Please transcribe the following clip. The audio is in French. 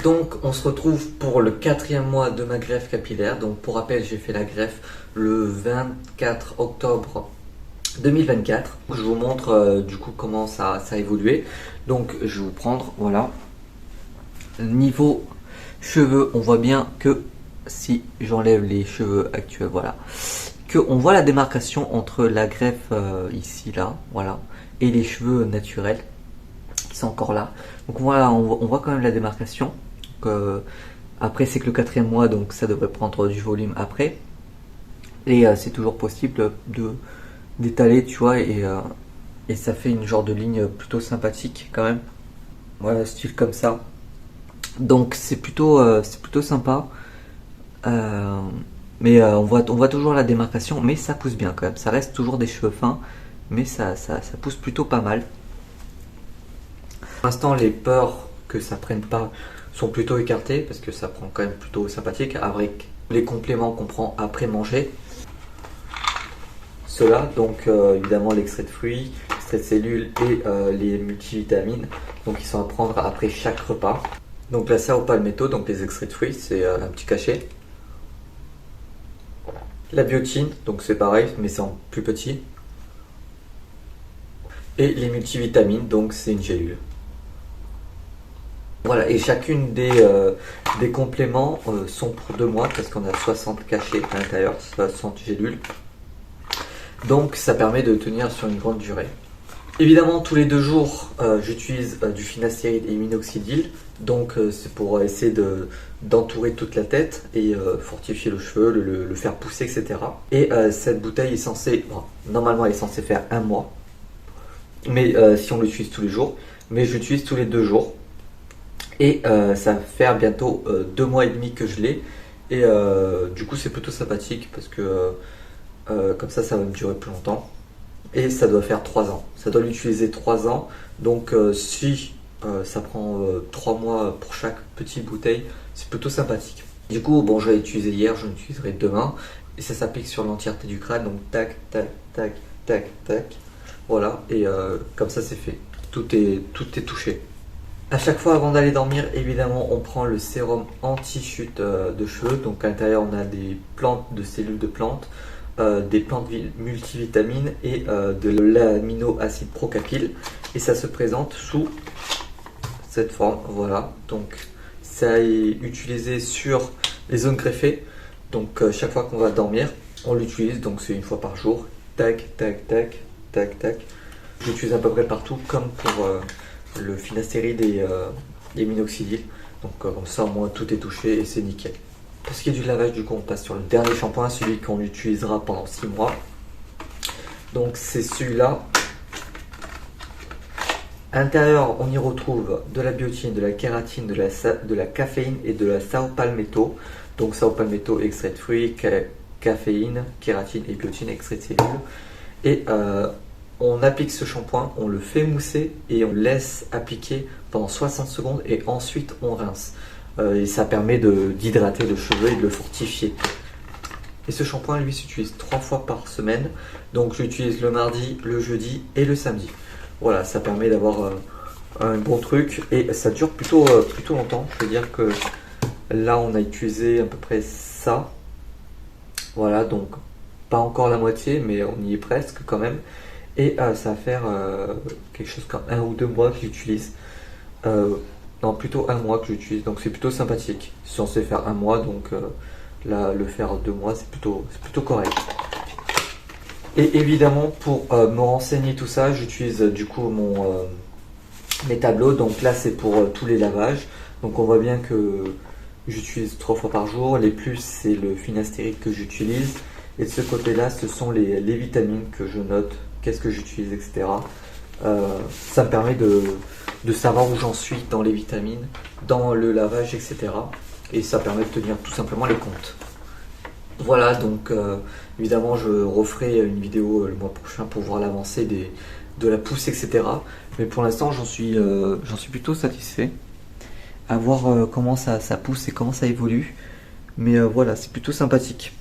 Donc on se retrouve pour le 4e mois de ma greffe capillaire. Donc pour rappel, j'ai fait la greffe le 24 octobre 2024. Je vous montre du coup comment ça a évolué. Donc je vais vous prendre, voilà. Niveau cheveux, on voit bien que si j'enlève les cheveux actuels, voilà, que on voit la démarcation entre la greffe ici, là, voilà, et les cheveux naturels qui sont encore là. Donc voilà, on voit quand même la démarcation. Donc, après c'est que le 4e mois, donc ça devrait prendre du volume après. Et c'est toujours possible de d'étaler, tu vois, et ça fait une genre de ligne plutôt sympathique quand même. Voilà, style comme ça. Donc c'est plutôt sympa. Mais on voit toujours la démarcation, mais ça pousse bien quand même. Ça reste toujours des cheveux fins, mais ça pousse plutôt pas mal. Pour l'instant, les peurs que ça prenne pas sont plutôt écartées parce que ça prend quand même plutôt sympathique avec les compléments qu'on prend après manger. Cela, donc évidemment l'extrait de fruits, l'extrait de cellules et les multivitamines, donc ils sont à prendre après chaque repas. Donc la sao palmetto, donc les extraits de fruits, c'est un petit cachet. La biotine, donc c'est pareil, mais c'est en plus petit. Et les multivitamines, donc c'est une gélule. Voilà, et chacune des compléments sont pour 2 mois, parce qu'on a 60 cachets à l'intérieur, 60 gélules. Donc ça permet de tenir sur une grande durée. Évidemment, tous les 2 jours, j'utilise du finastéride et minoxidil. Donc c'est pour essayer d'entourer toute la tête et fortifier le cheveu, le faire pousser, etc. Et cette bouteille est censée, bon, normalement elle est censée faire 1 mois. Mais si on l'utilise tous les jours, mais je l'utilise tous les 2 jours. Et ça va faire bientôt 2 mois et demi que je l'ai. Et du coup c'est plutôt sympathique parce que comme ça va me durer plus longtemps. Et ça doit faire 3 ans. Ça doit l'utiliser 3 ans. Donc si ça prend 3 mois pour chaque petite bouteille, c'est plutôt sympathique. Du coup, bon, je l'ai utilisé hier, je l'utiliserai demain. Et ça s'applique sur l'entièreté du crâne. Donc tac, tac, tac, tac, tac. Voilà, et comme ça c'est fait. Tout est touché. À chaque fois avant d'aller dormir, évidemment, on prend le sérum anti-chute de cheveux. Donc à l'intérieur, on a des plantes, de cellules de plantes, des plantes multivitamines et de l'amino-acide procapyle. Et ça se présente sous cette forme, voilà. Donc ça est utilisé sur les zones greffées. Donc chaque fois qu'on va dormir, on l'utilise. Donc c'est 1 fois par jour. Tac, tac, tac, tac, tac. J'utilise à peu près partout, comme pour le finastéride et les minoxidil. Donc comme ça, au moins tout est touché et c'est nickel. Pour ce qui est du lavage, du coup, on passe sur le dernier shampoing, celui qu'on utilisera pendant 6 mois. Donc c'est celui-là. À l'intérieur, on y retrouve de la biotine, de la kératine, de la caféine et de la sao palmetto. Donc sao palmetto, extrait de fruits, caféine, kératine et biotine, extrait de cellules. Et on applique ce shampoing, on le fait mousser et on laisse appliquer pendant 60 secondes et ensuite on rince. Et ça permet d'hydrater le cheveu et de le fortifier. Et ce shampoing, lui, s'utilise 3 fois par semaine. Donc je l'utilise le mardi, le jeudi et le samedi. Voilà, ça permet d'avoir un bon truc et ça dure plutôt longtemps. Je veux dire que là, on a utilisé à peu près ça. Voilà, donc pas encore la moitié, mais on y est presque quand même. Et ça va faire quelque chose comme 1 ou 2 mois que j'utilise. Non, plutôt 1 mois que j'utilise, donc c'est plutôt sympathique. C'est censé faire 1 mois, donc là, le faire 2 mois, c'est plutôt correct. Et évidemment, pour me renseigner tout ça, j'utilise du coup mes tableaux. Donc là, c'est pour tous les lavages. Donc on voit bien que j'utilise 3 fois par jour. Les plus, c'est le finastéride que j'utilise. Et de ce côté-là, ce sont les vitamines que je note, qu'est-ce que j'utilise, etc. Ça me permet de savoir où j'en suis dans les vitamines, dans le lavage, etc. Et ça permet de tenir tout simplement les comptes. Voilà, donc évidemment je referai une vidéo le mois prochain pour voir l'avancée de la pousse, etc. Mais pour l'instant j'en suis plutôt satisfait. À voir comment ça pousse et comment ça évolue. Mais voilà, c'est plutôt sympathique.